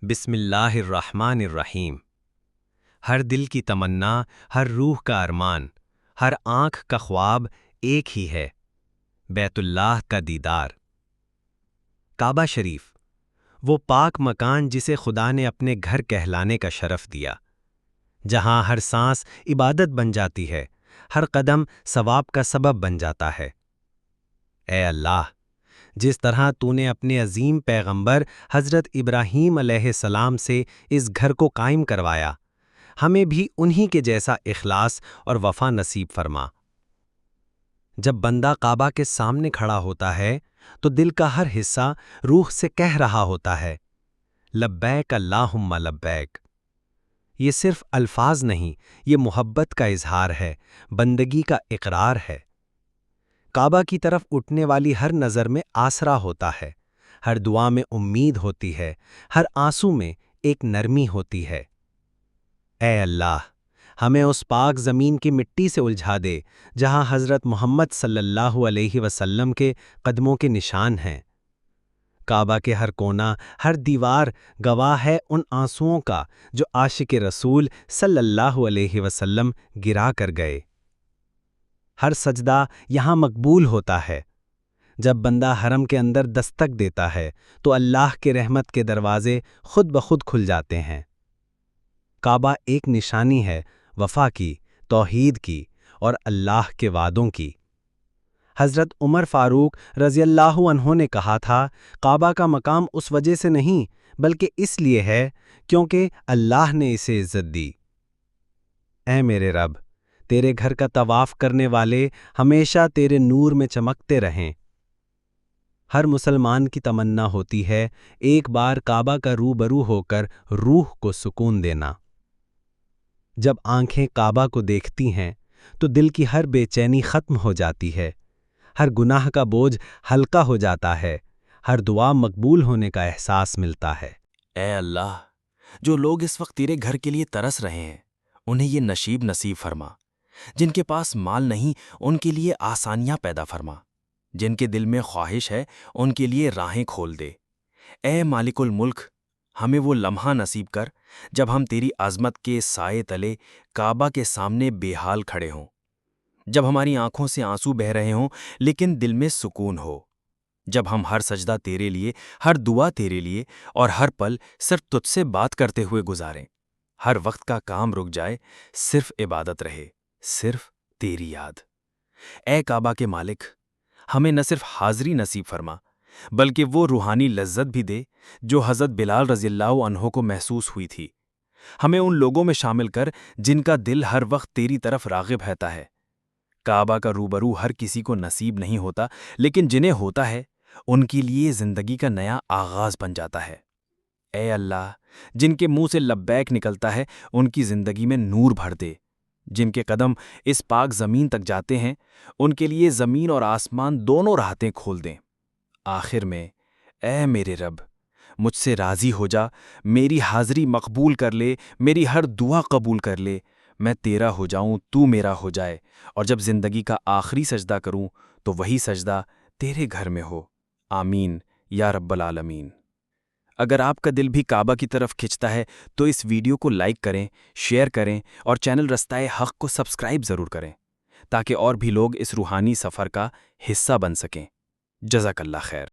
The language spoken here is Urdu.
بسم اللہ الرحمن الرحیم۔ ہر دل کی تمنا، ہر روح کا ارمان، ہر آنکھ کا خواب ایک ہی ہے، بیت اللہ کا دیدار۔ کعبہ شریف، وہ پاک مکان جسے خدا نے اپنے گھر کہلانے کا شرف دیا، جہاں ہر سانس عبادت بن جاتی ہے، ہر قدم ثواب کا سبب بن جاتا ہے۔ اے اللہ، جس طرح تو نے اپنے عظیم پیغمبر حضرت ابراہیم علیہ السلام سے اس گھر کو قائم کروایا، ہمیں بھی انہی کے جیسا اخلاص اور وفا نصیب فرما۔ جب بندہ کعبہ کے سامنے کھڑا ہوتا ہے تو دل کا ہر حصہ روح سے کہہ رہا ہوتا ہے، لبیک اللہم لبیک۔ یہ صرف الفاظ نہیں، یہ محبت کا اظہار ہے، بندگی کا اقرار ہے۔ کعبہ کی طرف اٹھنے والی ہر نظر میں آسرا ہوتا ہے، ہر دعا میں امید ہوتی ہے، ہر آنسو میں ایک نرمی ہوتی ہے۔ اے اللہ، ہمیں اس پاک زمین کی مٹی سے الجھا دے جہاں حضرت محمد صلی اللہ علیہ وسلم کے قدموں کے نشان ہیں۔ کعبہ کے ہر کونا، ہر دیوار گواہ ہے ان آنسوؤں کا جو عاشق رسول صلی اللہ علیہ وسلم گرا کر گئے۔ ہر سجدہ یہاں مقبول ہوتا ہے۔ جب بندہ حرم کے اندر دستک دیتا ہے تو اللہ کے رحمت کے دروازے خود بخود کھل جاتے ہیں۔ کعبہ ایک نشانی ہے وفا کی، توحید کی اور اللہ کے وعدوں کی۔ حضرت عمر فاروق رضی اللہ عنہ نے کہا تھا، کعبہ کا مقام اس وجہ سے نہیں بلکہ اس لیے ہے کیونکہ اللہ نے اسے عزت دی۔ اے میرے رب، تیرے گھر کا طواف کرنے والے ہمیشہ تیرے نور میں چمکتے رہیں۔ ہر مسلمان کی تمنا ہوتی ہے ایک بار کعبہ کا روبرو ہو کر روح کو سکون دینا۔ جب آنکھیں کعبہ کو دیکھتی ہیں تو دل کی ہر بے چینی ختم ہو جاتی ہے، ہر گناہ کا بوجھ ہلکا ہو جاتا ہے، ہر دعا مقبول ہونے کا احساس ملتا ہے۔ اے اللہ، جو لوگ اس وقت تیرے گھر کے لیے ترس رہے ہیں انہیں یہ نصیب فرما۔ جن کے پاس مال نہیں ان کے لیے آسانیاں پیدا فرما۔ جن کے دل میں خواہش ہے ان کے لیے راہیں کھول دے۔ اے مالک الملک، ہمیں وہ لمحہ نصیب کر جب ہم تیری عظمت کے سائے تلے کعبہ کے سامنے بے حال کھڑے ہوں، جب ہماری آنکھوں سے آنسو بہہ رہے ہوں لیکن دل میں سکون ہو، جب ہم ہر سجدہ تیرے لیے، ہر دعا تیرے لیے اور ہر پل صرف تجھ سے بات کرتے ہوئے گزاریں۔ ہر وقت کا کام رک جائے، صرف عبادت رہے، صرف تیری یاد۔ اے کعبہ کے مالک، ہمیں نہ صرف حاضری نصیب فرما بلکہ وہ روحانی لذت بھی دے جو حضرت بلال رضی اللہ عنہ کو محسوس ہوئی تھی۔ ہمیں ان لوگوں میں شامل کر جن کا دل ہر وقت تیری طرف راغب رہتا ہے۔ کعبہ کا روبرو ہر کسی کو نصیب نہیں ہوتا، لیکن جنہیں ہوتا ہے ان کے لیے زندگی کا نیا آغاز بن جاتا ہے۔ اے اللہ، جن کے منہ سے لبیک نکلتا ہے ان کی زندگی میں نور بھر دے۔ جن کے قدم اس پاک زمین تک جاتے ہیں ان کے لیے زمین اور آسمان دونوں راحتیں کھول دیں۔ آخر میں، اے میرے رب، مجھ سے راضی ہو جا، میری حاضری مقبول کر لے، میری ہر دعا قبول کر لے، میں تیرا ہو جاؤں، تو میرا ہو جائے، اور جب زندگی کا آخری سجدہ کروں تو وہی سجدہ تیرے گھر میں ہو۔ آمین یا رب العالمین۔ اگر آپ کا دل بھی کعبہ کی طرف کھنچتا ہے تو اس ویڈیو کو لائک کریں، شیئر کریں اور چینل رستہ حق کو سبسکرائب ضرور کریں تاکہ اور بھی لوگ اس روحانی سفر کا حصہ بن سکیں۔ جزاک اللہ خیر۔